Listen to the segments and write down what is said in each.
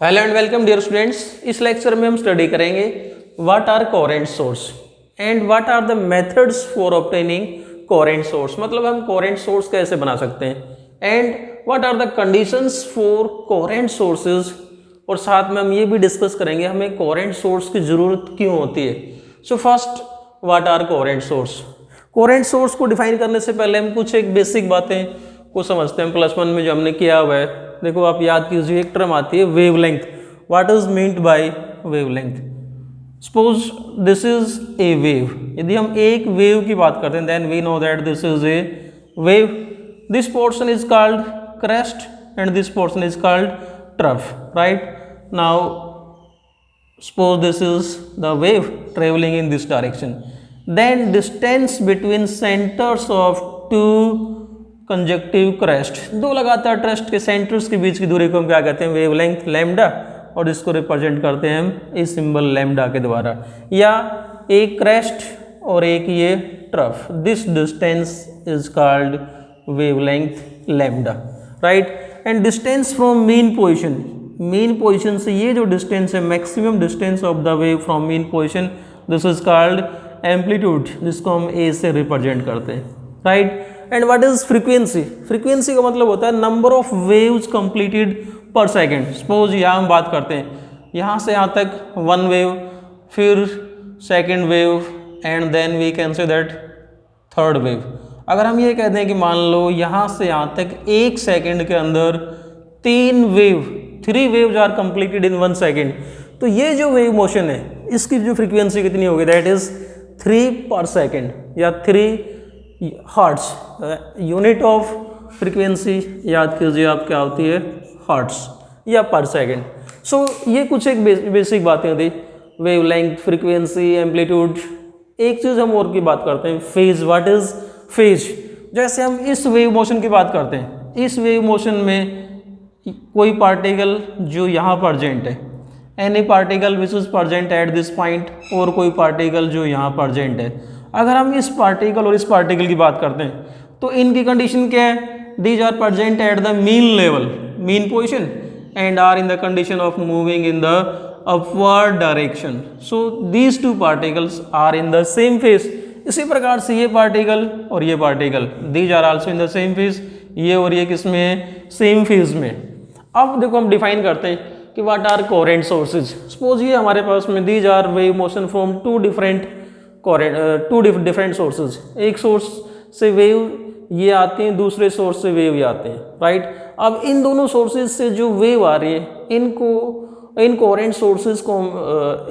Hello and welcome dear students. इस lecture में हम स्टडी करेंगे what are coherent source and what are the methods for obtaining coherent source. मतलब हम coherent source कैसे बना सकते हैं and what are the conditions for coherent sources. और साथ में हम ये भी डिस्कस करेंगे हमें कोहेरेंट सोर्स की ज़रूरत क्यों होती है। So first, what are coherent source. Coherent source को डिफाइन करने से पहले हम कुछ एक बेसिक बातें को समझते हैं। प्लस वन में जो हमने किया हुआ है, देखो आप याद कीजिए, एक टर्म आती है wavelength. What is meant by wavelength. Suppose this is a wave. यदि हम एक वेव की बात करते हैं then we know that this is a wave. This portion is called crest and this portion is called trough, right. Now suppose this is the wave traveling in this direction, then distance between centers of two conjunctive crest, दो लगातार trust के centres के बीच की दूरी को हम क्या कहते हैं, वेवलेंथ लैम्डा। और इसको रिप्रेजेंट करते हैं हम इस सिंबल लैम्डा के द्वारा, या एक क्रेस्ट और एक ये trough. This distance is called wavelength lambda, right. And distance from mean position, mean position से ये जो डिस्टेंस है, maximum distance of the wave from mean position, this is called amplitude, जिसको हम ए से रिप्रेजेंट करते हैं, right. And what is frequency. Frequency का मतलब होता है नंबर ऑफ वेव्स कंप्लीटेड पर सेकेंड। सपोज यहाँ हम बात करते हैं यहाँ से यहाँ तक वन वेव, फिर second wave and then we can say that third wave. अगर हम ये कहते हैं कि मान लो यहाँ से यहाँ तक एक सेकेंड के अंदर तीन wave, three waves are completed in one second, तो ये जो वेव मोशन है इसकी जो फ्रीक्वेंसी कितनी होगी, दैट इज 3 पर सेकेंड या 3 हर्ट्स। यूनिट ऑफ फ्रीक्वेंसी याद कीजिए आप क्या होती है, हर्ट्स या पर सेकेंड। सो ये कुछ एक बेसिक बातें होती, वेवलेंथ, फ्रीक्वेंसी, एम्पलीट्यूड। एक चीज़ हम और की बात करते हैं, फेज। What is phase. जैसे हम इस वेव मोशन की बात करते हैं, इस वेव मोशन में कोई पार्टिकल जो यहाँ प्रजेंट है, any particle which is present at this point, और कोई पार्टिकल जो यहाँ प्रजेंट है। अगर हम इस पार्टिकल और इस पार्टिकल की बात करते हैं तो इनकी कंडीशन क्या है, these are present at the mean level, mean position, and are in the condition of moving in the upward direction. So these two particles are in the same phase. इसी प्रकार से ये पार्टिकल और ये particle, these are also in the same phase, ये और ये किस में है, सेम फेज में। अब देखो हम डिफाइन करते हैं कि what are coherent sources. Suppose ये हमारे पास में these are wave motion from two different sources. एक सोर्स से वेव ये आते हैं, दूसरे सोर्स से वेव ये आते हैं, राइट। अब इन दोनों सोर्सेज से जो वेव आ रही है इन कोहेरेंट सोर्सेज को,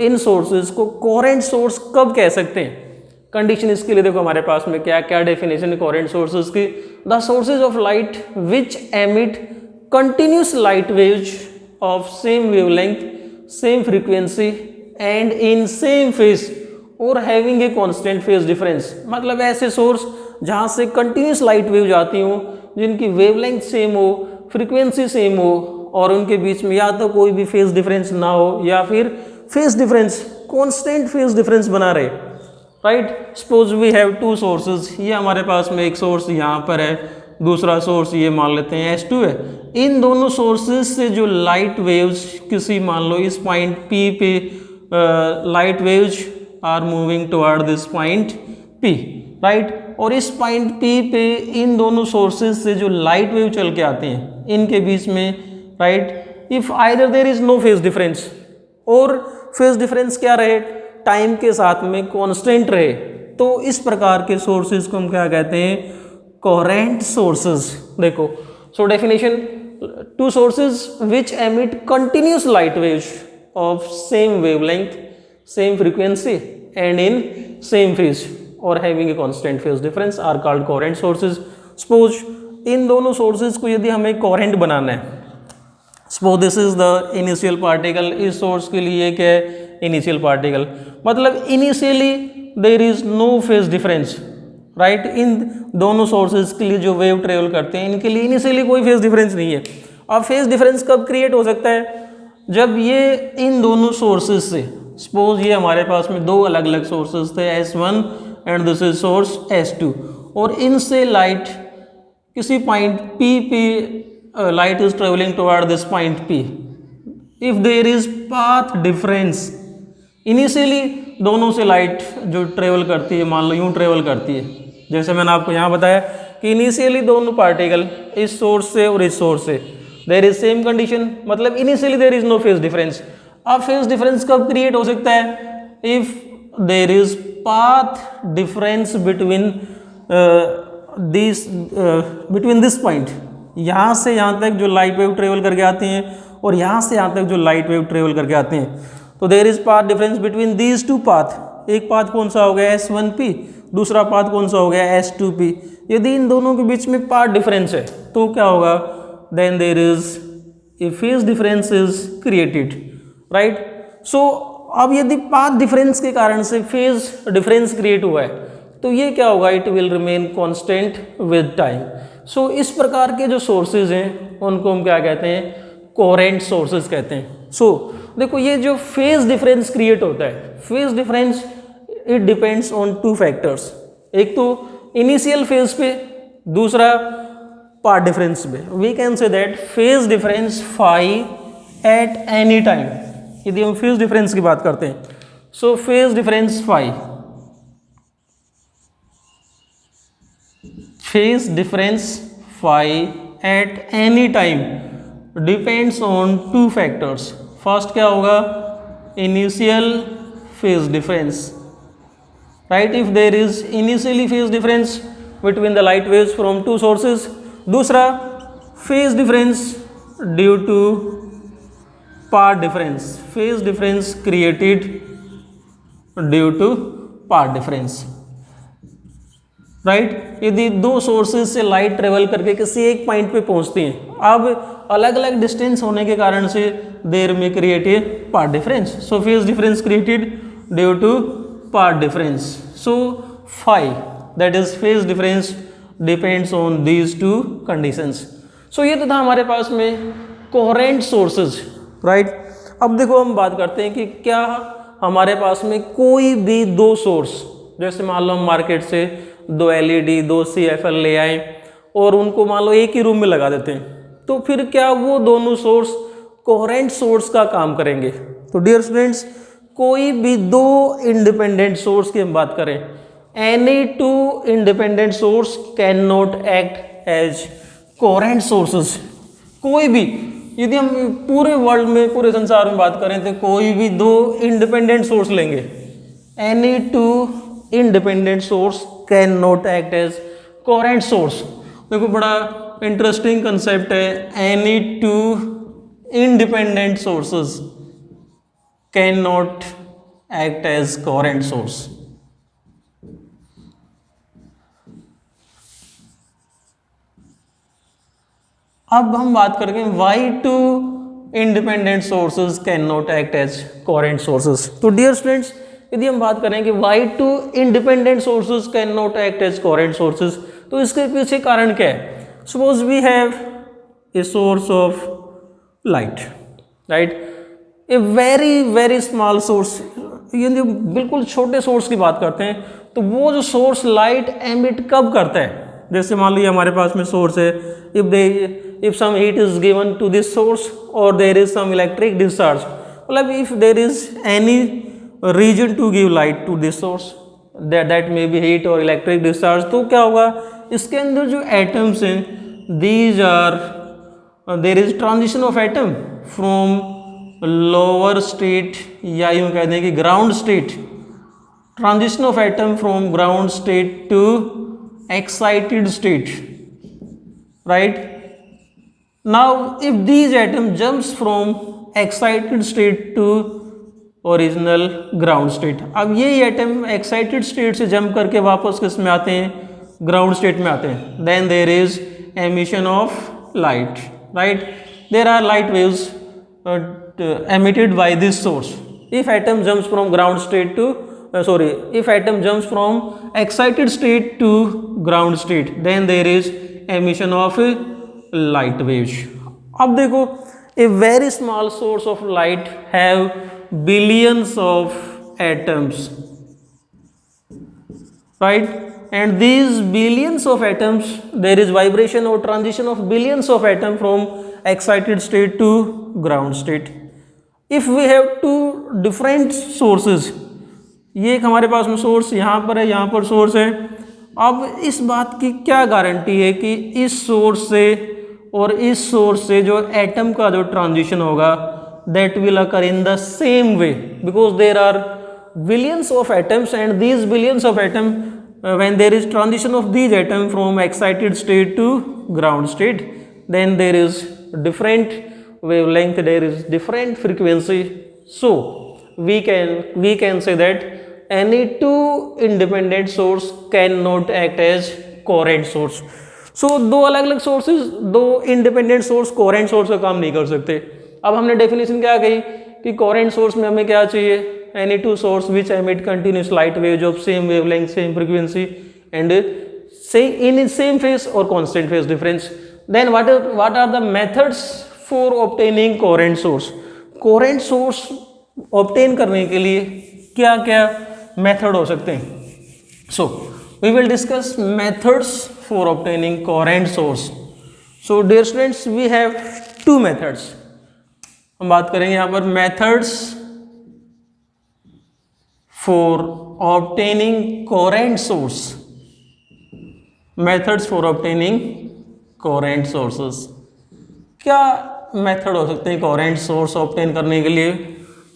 इन सोर्सेज को कोहेरेंट सोर्स कब कह सकते हैं। कंडीशन इसके लिए देखो हमारे पास में क्या क्या डेफिनेशन है कोहेरेंट सोर्सेज की। The sources of light which emit continuous light waves of same wavelength, same frequency and in same phase or having a constant phase difference। मतलब ऐसे सोर्स जहाँ से कंटिन्यूस लाइट वेव जाती हों, जिनकी wavelength same हो, frequency same हो, और उनके बीच में या तो कोई भी फेज डिफरेंस ना हो या फिर phase difference constant phase difference बना रहे, right. Suppose we have two sources. ये हमारे पास में एक सोर्स यहाँ पर है, दूसरा सोर्स ये मान लेते हैं S2 है। इन दोनों सोर्सेज से जो लाइट वेव्स, किसी मान लो इस पॉइंट P पे light waves are moving toward this point P, right. और इस पॉइंट P पे इन दोनों सोर्सेज से जो लाइट वेव चल के आते हैं इनके बीच में, right, if either there is no phase difference, और फेज डिफरेंस क्या रहे, टाइम के साथ में कांस्टेंट रहे, तो इस प्रकार के सोर्सेज को हम क्या कहते हैं, कोहेरेंट सोर्सेज। देखो so definition, two sources which emit continuous light waves of same wavelength, same frequency and in same phase और having a constant phase difference are called coherent sources. Suppose इन दोनों sources को यदि हमें coherent बनाना है, suppose this is the initial particle, इस source के लिए क्या है, इनिशियल पार्टिकल, मतलब initially there is no phase difference, right. इन दोनों सोर्सेज के लिए जो वेव ट्रेवल करते हैं इनके लिए इनिशियली कोई फेज डिफरेंस नहीं है। अब फेज डिफरेंस कब क्रिएट हो सकता है, जब ये इन दोनों सोर्सेज से, सपोज ये हमारे पास में दो अलग अलग सोर्सेज थे, S1 and this is source S2, और इनसे लाइट किसी पॉइंट P पे light is travelling toward this point P, if there is path difference, initially दोनों से लाइट जो ट्रेवल करती है, मान लो यूं ट्रेवल करती है, जैसे मैंने आपको यहाँ बताया कि इनिशियली दोनों पार्टिकल इस सोर्स से और इस सोर्स से देयर इज सेम कंडीशन, मतलब initially there is no phase difference. अब फेज डिफरेंस कब क्रिएट हो सकता है? If there is path difference between this point, यहाँ से यहाँ तक जो लाइट वेव ट्रेवल करके आती हैं और यहाँ से यहाँ तक जो लाइट वेव ट्रेवल करके आते हैं, तो there is path difference between these two path. एक पाथ कौन सा हो गया S1P, दूसरा पाथ कौन सा हो गया S2P। यदि इन दोनों के बीच में पाथ डिफरेंस है तो क्या होगा? Then there is a phase difference is created, right. So अब यदि पाथ डिफरेंस के कारण से फेज डिफरेंस क्रिएट हुआ है तो ये क्या होगा? It will remain constant with time. So इस प्रकार के जो सोर्सेज हैं उनको हम क्या कहते हैं? कोहेरेंट सोर्सेज कहते हैं। सो देखो, ये जो फेज डिफरेंस क्रिएट होता है, phase difference it depends on two factors, एक तो इनिशियल फेज पे, दूसरा पाथ डिफरेंस पे। We can say that phase difference phi at any time. यदि हम फेज डिफरेंस की बात करते हैं, so phase difference phi, phase difference phi at any time depends on two factors. First क्या होगा? Initial phase difference, right, if there is initially phase difference between the light waves from to sources. दूसरा phase difference due to path difference, phase difference created due to path difference, right. यदि दो sources से light travel करके किसी एक point पे पहुंचती हैं, अब अलग अलग डिस्टेंस होने के कारण से देर में create a path difference. So phase difference created due to path difference. So phi, that is phase difference depends on these two conditions. So ये तो था हमारे पास में कोहेरेंट सोर्सेज, राइट। अब देखो हम बात करते हैं कि क्या हमारे पास में कोई भी दो सोर्स, जैसे मान लो हम मार्केट से दो LED, दो CFL ले आए और उनको मान लो एक ही रूम में लगा देते हैं, तो फिर क्या वो दोनों सोर्स कोहेरेंट सोर्स का काम करेंगे? तो डियर स्टूडेंट्स, कोई भी दो इंडिपेंडेंट सोर्स की हम बात करें, any two independent source can not act as coherent sources. कोई भी, यदि हम पूरे वर्ल्ड में, पूरे संसार में बात करें तो कोई भी दो इंडिपेंडेंट सोर्स लेंगे, any two independent source can not act as coherent source. देखो बड़ा इंटरेस्टिंग कंसेप्ट है, any two independent sources can not act as coherent source. अब हम बात करेंगे why two independent sources can not act as coherent sources. तो dear students, यदि हम बात करें कि why two independent sources can not act as coherent sources, तो इसके पीछे कारण क्या है? Suppose we have a source of light, right, a very very small source. यदि बिल्कुल छोटे सोर्स की बात करते हैं तो वो जो सोर्स लाइट एमिट कब करता है? जैसे मान लीजिए हमारे पास में सोर्स है, if some heat is given to this source or there is some electric discharge, मतलब if there is any reason to give light to this source, that may be heat or electric discharge, तो क्या होगा? इसके अंदर जो atoms हैं, these are there is transition of atom from lower state, या यूँ कह दें कि ground state, transition of atom from ground state to excited state, right? Now if these atom jumps from excited state to original ground state, अब ये atom excited state से jump करके वापस किस में आते हैं? ग्राउंड स्टेट में आते हैं। then there is emission of light, right? there are light waves emitted by this source. if atom jumps from ground state to if atom jumps from excited state to ground state, then there is emission of light waves. अब देखो, a very small source of light have billions of atoms, right? And these billions of atoms, there is vibration or transition of billions of atoms from excited state to ground state. If we have two different sources, ये एक हमारे पास में source यहाँ पर है, यहाँ पर सोर्स है। अब इस बात की क्या गारंटी है कि इस सोर्स से और इस सोर्स से जो एटम का जो ट्रांजिशन होगा that will occur in the same way, because there are billions of atoms, and these billions of atoms, when there is transition of these atoms from excited state to ground state, then there is different wavelength, there is different frequency. So we can say that any two independent source cannot act as coherent source. So दो अलग अलग sources, दो independent source coherent source का काम नहीं कर सकते। अब हमने डेफिनेशन क्या कही कि कोहेरेंट सोर्स में हमें क्या चाहिए, any two source which emit continuous light waves of same wavelength, same frequency and in same phase और constant phase difference. Then what are the methods for obtaining coherent source. Coherent source obtain करने के लिए क्या क्या method हो सकते हैं। So we will discuss methods for obtaining coherent source. So dear students, we have two methods. हम बात करेंगे यहाँ पर methods for obtaining coherent source. Methods for obtaining coherent sources, क्या मेथड हो सकते हैं कोहेरेंट सोर्स ऑब्टेन करने के लिए।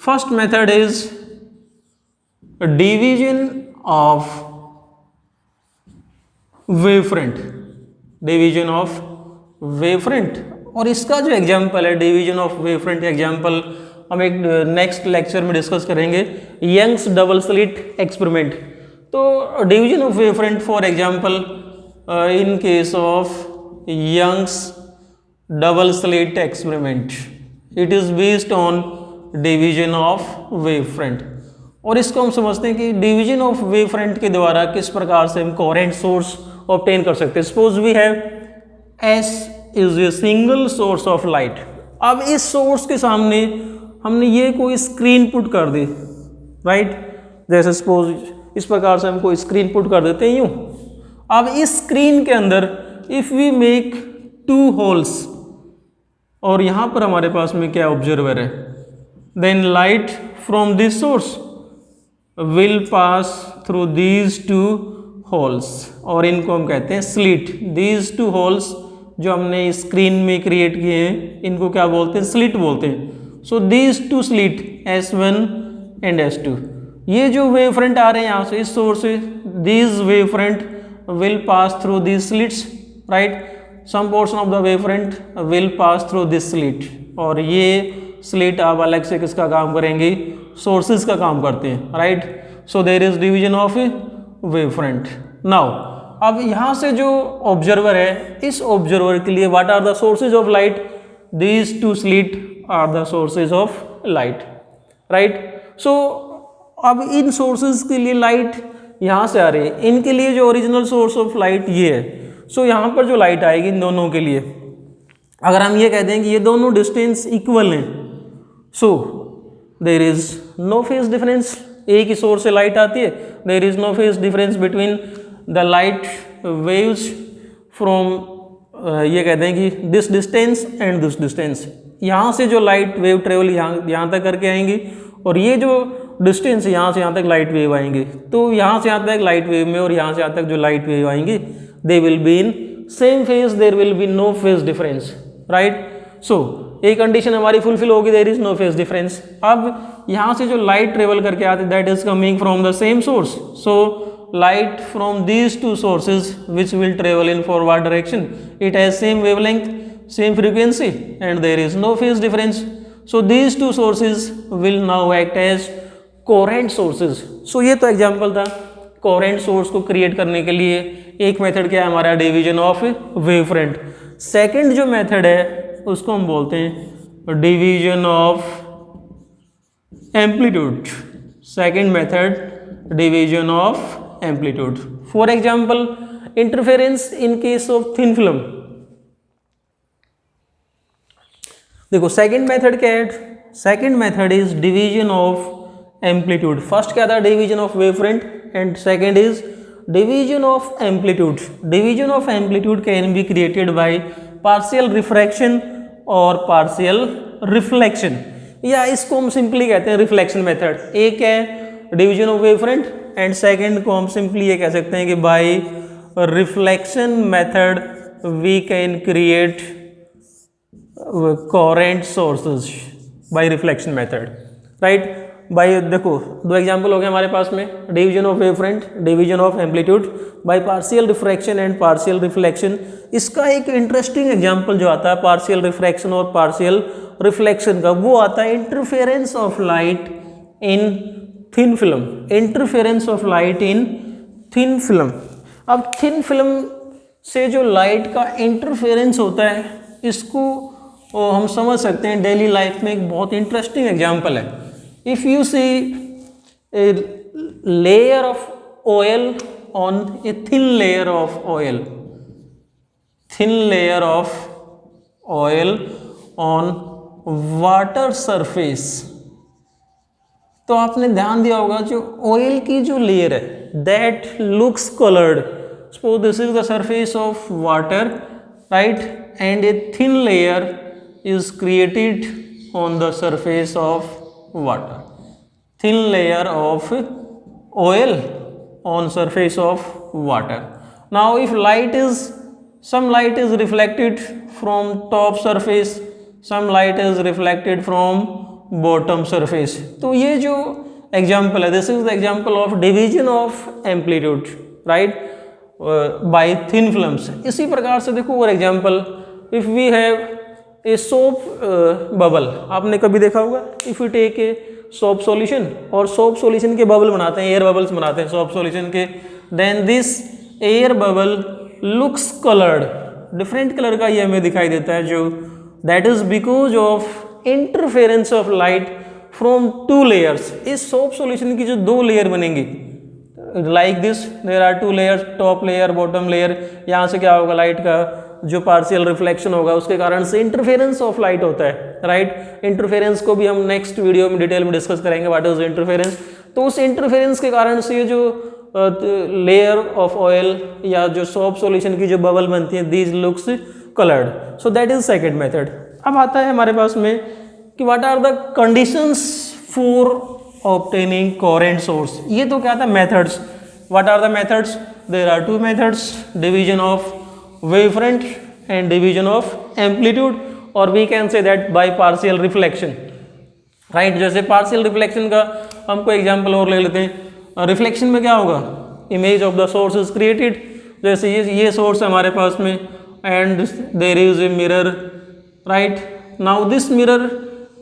First method is division of wavefront, division of wavefront. और इसका जो एग्जाम्पल है डिवीजन ऑफ वेवफ्रंट एग्जाम्पल हम एक नेक्स्ट लेक्चर में डिस्कस करेंगे, यंग्स डबल स्लिट एक्सपेरिमेंट। तो division of wavefront for example in case of Young's double slit experiment, it is based on division of wavefront. और इसको हम समझते हैं कि डिवीजन ऑफ वेवफ्रंट के द्वारा किस प्रकार से हम कोहेरेंट सोर्स ऑब्टेन कर सकते हैं। Suppose we have S is a single source of light. अब इस सोर्स के सामने हमने ये कोई स्क्रीन पुट कर दी, राइट। जैसे सपोज इस प्रकार से हम कोई स्क्रीन पुट कर देते हैं यूं। अब इस स्क्रीन के अंदर if we make two holes, और यहां पर हमारे पास में क्या ऑब्जर्वर है, then light from this source will pass through these two holes, और इनको हम कहते हैं स्लिट। दीज टू होल्स जो हमने स्क्रीन में क्रिएट किए हैं इनको क्या बोलते हैं, स्लिट बोलते हैं। सो these two slit S1 and S2, ये जो वेव फ्रंट आ रहे हैं यहाँ से इस सोर्स से, these wave front will pass through these slits, right. Some portion of the wave front will pass through this slit, और ये स्लिट अब अलग से किसका काम करेंगे, सोर्सेज का काम करते हैं, right. So there is division of wave front. Now अब यहाँ से जो ऑब्जर्वर है, इस ऑब्जर्वर के लिए what are the sources of light, these two slit are the sources of light, right. So अब इन सोर्सेज के लिए लाइट यहाँ से आ रही है, इनके लिए जो ओरिजिनल सोर्स ऑफ लाइट ये है। सो यहाँ पर जो लाइट आएगी इन दोनों के लिए, अगर हम ये कहते हैं कि ये दोनों डिस्टेंस इक्वल हैं, so there is no phase difference. एक ही सोर्स से लाइट आती है, there is no phase difference between the light waves from, ये कहते हैं कि this distance and this distance. यहाँ से जो लाइट वेव ट्रेवल यहाँ तक करके आएंगी, और ये जो डिस्टेंस यहाँ से यहाँ तक लाइट वेव आएंगे, तो यहाँ से यहाँ तक लाइट वेव में और यहाँ से यहाँ तक जो लाइट वेव आएंगी they will be in same phase, there will be no phase difference, right. So एक कंडीशन हमारी फुलफिल होगी, there is no phase difference. अब यहाँ से जो लाइट ट्रेवल करके आती है that is coming from the same source, so light from these two sources which will travel in forward direction, it has same wavelength, same frequency, and there is no phase difference. So these two sources will now act as coherent sources. So ये तो example था coherent source को create करने के लिए। एक method क्या है हमारा, division of wave front. Second जो मेथड है उसको हम बोलते हैं division of amplitude. Second method division of amplitude. For example interference in case of thin film. देखो सेकंड मेथड क्या है, second method is division of amplitude. First क्या था, division of wave front, and second is division of amplitude. Division of amplitude can be created by partial refraction और partial reflection. या इसको हम simply कहते हैं रिफ्लेक्शन मेथड। एक है division of wavefront and second को हम सिंपली ये कह सकते हैं कि by reflection method we can create coherent sources by reflection method, right. By देखो दो एग्जांपल हो गए हमारे पास में, division of wavefront, division of amplitude by partial refraction and partial reflection. इसका एक इंटरेस्टिंग एग्जांपल जो आता है पार्शियल रिफ्रैक्शन और पार्शियल रिफ्लेक्शन का, वो आता है interference of light in thin film. Interference of light in thin film. अब थिन फिल्म से जो लाइट का इंटरफेरेंस होता है, इसको हम समझ सकते हैं डेली लाइफ में। एक बहुत इंटरेस्टिंग एग्जांपल है, if you see a layer of oil on a thin layer of oil, thin layer of oil on water surface, तो आपने ध्यान दिया होगा जो ऑयल की जो लेयर है that looks coloured. Suppose this is the surface of water, right, and A thin layer is created on the surface of water, thin layer of oil on surface of water. Now if light is, some light is reflected from top surface, some light is reflected from bottom surface, तो ये जो example है, this is the example of division of amplitude, right, by thin films। इसी प्रकार से देखो और example, if we have a soap bubble, आपने कभी देखा होगा, if you take a soap solution और सोप सॉल्यूशन के बबल बनाते हैं, एयर बबल्स बनाते हैं सोप सॉल्यूशन के, then this air bubble looks coloured, different colour का ये हमें दिखाई देता है, जो that is because of interference of light from two layers. इस सोप सॉल्यूशन की जो दो लेयर बनेंगी like this, there are two layers, top layer bottom layer, यहाँ से क्या होगा, लाइट का जो पार्शियल रिफ्लेक्शन होगा उसके कारण से इंटरफेरेंस ऑफ लाइट होता है, राइट। इंटरफेरेंस को भी हम नेक्स्ट वीडियो में डिटेल में डिस्कस करेंगे, व्हाट इज इंटरफेरेंस। तो उस इंटरफेरेंस के कारण से ये जो लेयर ऑफ ऑयल या जो सोप सॉल्यूशन की जो बबल बनती है, these looks coloured. So that is second method. अब आता है हमारे पास में कि what are the conditions for obtaining coherent source. ये तो क्या था, methods. What are the methods? There are two methods, division of wavefront and division of amplitude, or we can say that by partial reflection, right। जैसे partial reflection का हमको example और ले लेते हैं। रिफ्लेक्शन में क्या होगा, image of the source is created, जैसे ये सोर्स है हमारे पास में and there is a mirror, right. Now this mirror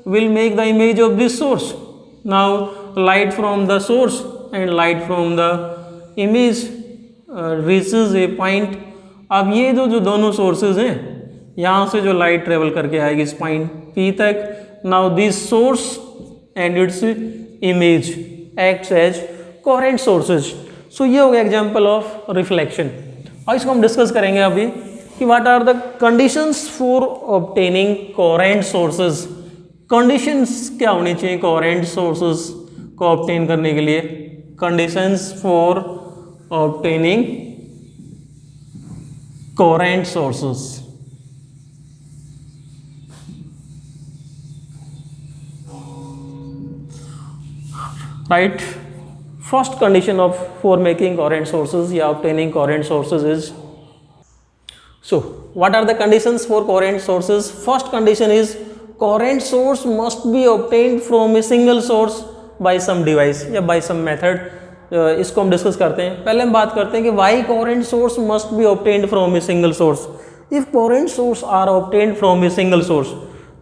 will make the image of this source. Now light from the source and light from the image reaches a point. अब ये जो दोनों सोर्सेज हैं, यहाँ से जो लाइट ट्रेवल करके आएगी इस पॉइंट P तक। Now this source and its image acts as coherent sources. So ये हो गया एग्जांपल ऑफ रिफ्लेक्शन। और इसको हम डिस्कस करेंगे अभी कि what are the conditions for obtaining coherent sources. Conditions क्या होनी चाहिए कोहेरेंट सोर्सेज को ऑब्टेन करने के लिए? Conditions for obtaining coherent sources, right। First condition of for making coherent sources या obtaining coherent sources is, so what are the conditions for coherent sources? First condition is coherent source must be obtained from a single source by some device या by some method। इसको हम discuss करते हैं। पहले हम बात करते हैं कि why coherent source must be obtained from a single source. If coherent source are obtained from a single source,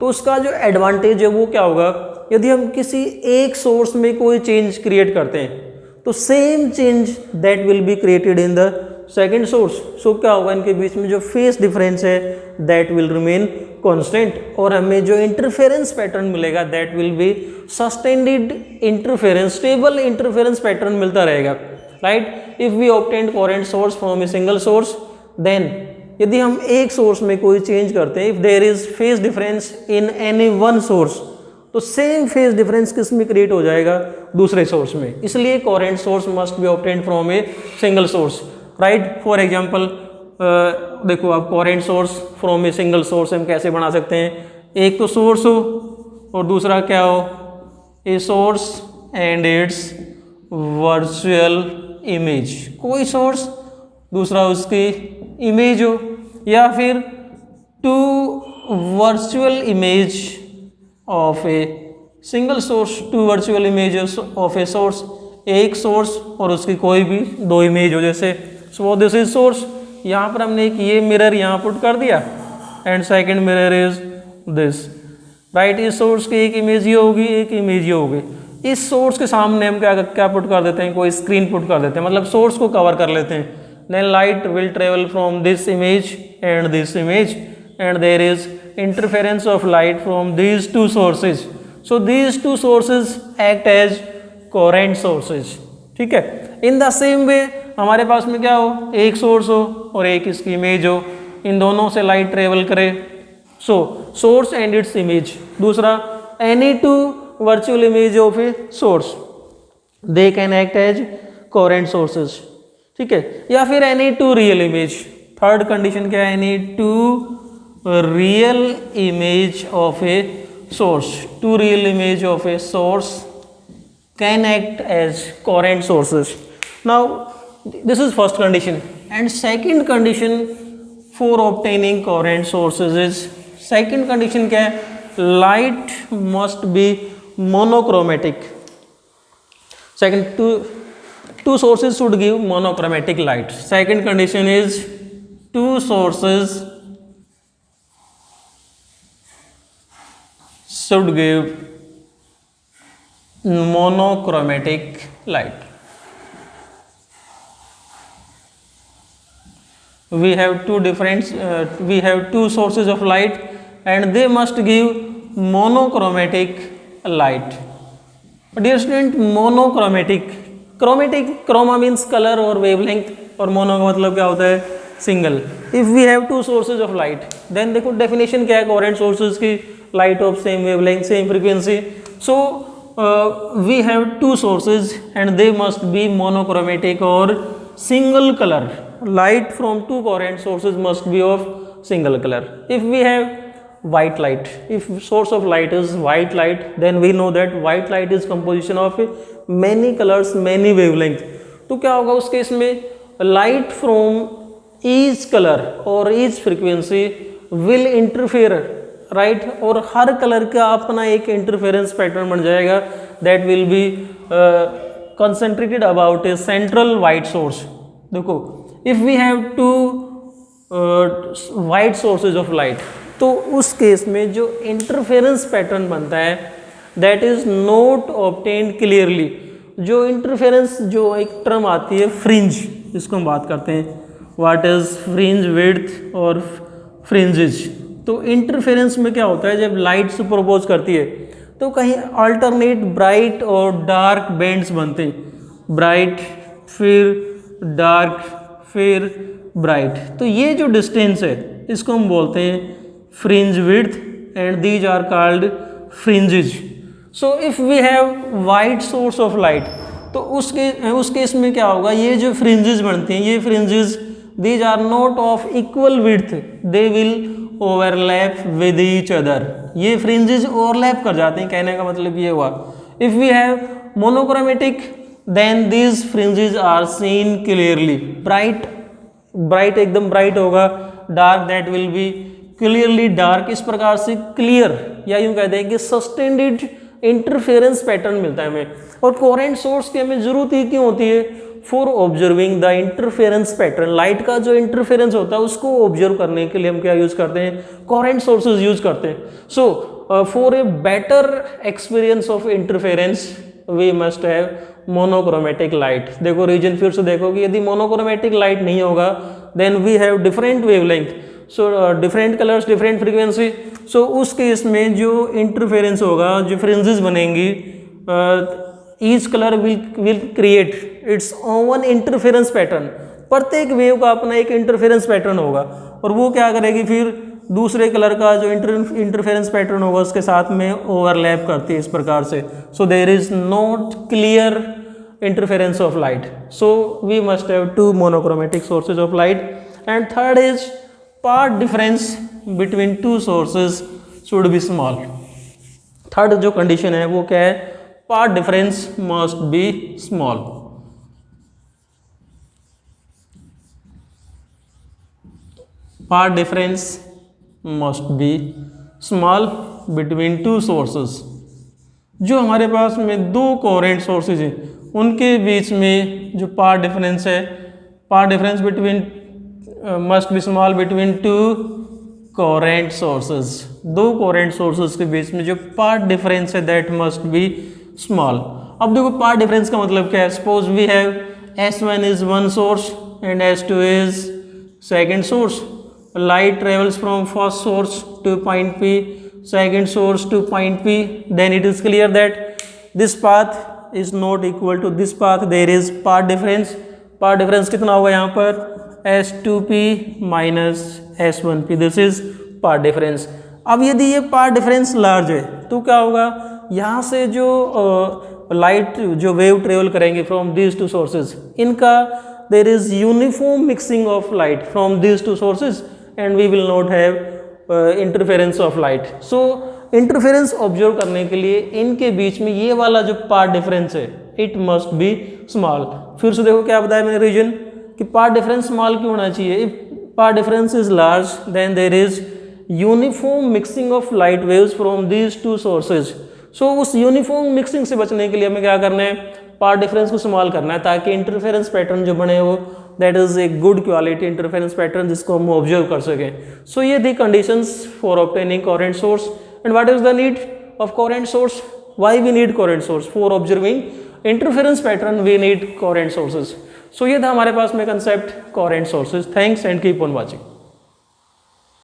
तो उसका जो एडवांटेज है वो क्या होगा, यदि हम किसी एक सोर्स में कोई चेंज क्रिएट करते हैं तो same change that will be created in the second source. So क्या होगा, इनके बीच में जो फेस डिफरेंस है दैट विल रिमेन कांस्टेंट, और हमें जो इंटरफेरेंस पैटर्न मिलेगा that will be sustained interference, stable interference pattern मिलता रहेगा, right. If we obtain coherent source from a single source, then यदि हम एक सोर्स में कोई चेंज करते हैं, if there is phase difference in any one source, तो सेम फेस डिफरेंस किस में क्रिएट हो जाएगा, दूसरे सोर्स में। इसलिए coherent source must be obtained from a single source, right. For example देखो आप coherent source from a single source हम कैसे बना सकते हैं। एक तो सोर्स हो और दूसरा क्या हो, a source and its virtual image, कोई सोर्स दूसरा उसकी इमेज हो, या फिर two virtual image of a single source, two virtual images of a source, एक सोर्स और उसकी कोई भी दो इमेज हो, जैसे सो दिस इज सोर्स, यहाँ पर हमने एक ये मिरर यहाँ पुट कर दिया and second mirror is this, right. इस सोर्स की एक इमेज ये होगी, एक इमेज ये होगी। इस सोर्स के सामने हम क्या पुट कर देते हैं, कोई स्क्रीन पुट कर देते हैं, मतलब सोर्स को कवर कर लेते हैं। Then light will travel from this image and this image and there is interference of light from these two sources, so these two sources act as coherent sources, ठीक है। इन द सेम वे हमारे पास में क्या हो, एक source हो और एक इसकी इमेज हो, इन दोनों से लाइट ट्रेवल करे, so source and its image. दूसरा, any two virtual image of a source, they can act as coherent sources, ठीक है। या फिर any two real image, third condition क्या है, any two real image of a source, two real image of a source can act as coherent sources. Now this is first condition, and second condition for obtaining coherent sources is, second condition क्या है, light must be monochromatic. Second, two sources should give monochromatic light. Second condition is two sources should give monochromatic light. We have two sources of light and they must give monochromatic light. Dear student, monochromatic, chromatic, chroma means color or wavelength, और mono का मतलब क्या होता है, single. If we have two sources of light, then देखो definition क्या है coherent sources की, light of same wavelength, same frequency. So we have two sources and they must be monochromatic or single color. Light from two coherent sources must be of single color. If we have white light, if source of light is white light, then we know that white light is composition of many colors, many wavelength. तो क्या होगा उस case में, light from each color or each frequency will interfere, right और हर colour का अपना एक interference pattern बन जाएगा, that will be concentrated about a central white source. देखो, if we have two white sources of light, तो उस केस में जो इंटरफेरेंस पैटर्न बनता है that is not obtained clearly. जो इंटरफेरेंस, जो एक टर्म आती है फ्रिंज, जिसको हम बात करते हैं, व्हाट इज फ्रिंज विड्थ और फ्रिंजेज। तो इंटरफेरेंस में क्या होता है, जब लाइट सुपरपोज करती है तो कहीं अल्टरनेट ब्राइट और डार्क बैंड्स बनते हैं, ब्राइट फिर डार्क फिर ब्राइट। तो ये जो डिस्टेंस है इसको हम बोलते हैं fringe width and these are called fringes. So if we have white source of light, तो उस केस में क्या होगा, ये जो फ्रिंजेस बनते हैं, ये fringes these are not of equal width, they will overlap with each other. ये फ्रिंजेस ओवरलैप कर जाते हैं, कहने का मतलब ये हुआ। If we have monochromatic then these fringes are seen clearly. Bright एकदम ब्राइट होगा, dark that will be clearly dark. इस प्रकार से क्लियर या यूं कहते हैं कि सस्टेंडेड इंटरफेरेंस पैटर्न मिलता है हमें। और कोहेरेंट सोर्स की हमें जरूरत ही क्यों होती है, for observing the interference pattern. Light का जो इंटरफेरेंस होता है उसको ऑब्जर्व करने के लिए हम क्या यूज करते हैं, कोहेरेंट सोर्सेज यूज करते हैं। So for a better experience of interference we must have monochromatic light. देखो रीजन फिर से देखो कि यदि मोनोक्रोमेटिक लाइट नहीं होगा then we have different wavelength, so different colours different frequency. So उस केस में जो इंटरफेरेंस होगा, जो फ्रिंजेस बनेंगी, each colour will create its own interference pattern. प्रत्येक वेव का अपना एक इंटरफेरेंस पैटर्न होगा और वो क्या करेगी, फिर दूसरे कलर का जो इंटरफेरेंस पैटर्न होगा उसके साथ में ओवरलैप करती है इस प्रकार से। So there is not clear interference of light, so we must have two monochromatic sources of light. And third is path difference between two sources should be small. Third जो कंडीशन है वो क्या है, path difference must be small. Path difference must be small between two sources. जो हमारे पास में दो कोहेरेंट सोर्सेज हैं उनके बीच में जो पाथ डिफरेंस है, path difference between must be small between two coherent sources. दो कोहेरेंट सोर्सेज के बीच में जो पाथ डिफरेंस है दैट मस्ट बी स्मॉल। अब देखो पाथ डिफरेंस का मतलब क्या है। Suppose we have S1 is one source and S2 is second source. Light travels from first source to point P, second source to point P, then it is clear that this path is not equal to this path, there is path difference। path difference कितना होगा यहाँ पर, S2P minus S1P, this is path difference। अब यदि ये path difference large है तो क्या होगा, यहाँ से जो लाइट जो वेव ट्रेवल करेंगे फ्रॉम these two sources, इनका there is uniform mixing of light from these two sources and we will not have interference of light। so interference observe करने के लिए इनके बीच में ये वाला जो पाथ डिफरेंस है इट मस्ट बी स्मॉल। फिर से देखो क्या बताया मैंने रीजन कि पाथ डिफरेंस स्मॉल क्यों होना चाहिए। If path difference is large then there is uniform mixing of light waves from these two sources. So उस यूनिफॉर्म मिक्सिंग से बचने के लिए हमें क्या करना है, पाथ डिफरेंस को स्मॉल करना है ताकि इंटरफेरेंस पैटर्न जो बने वो that is a good quality interference pattern जिसको हम ऑब्जर्व कर सकें। सो ये थी conditions for obtaining coherent source. And what is the need of coherent source, why we need coherent source, for observing interference pattern we need coherent sources. So ये था हमारे पास में concept coherent sources. Thanks and keep on watching.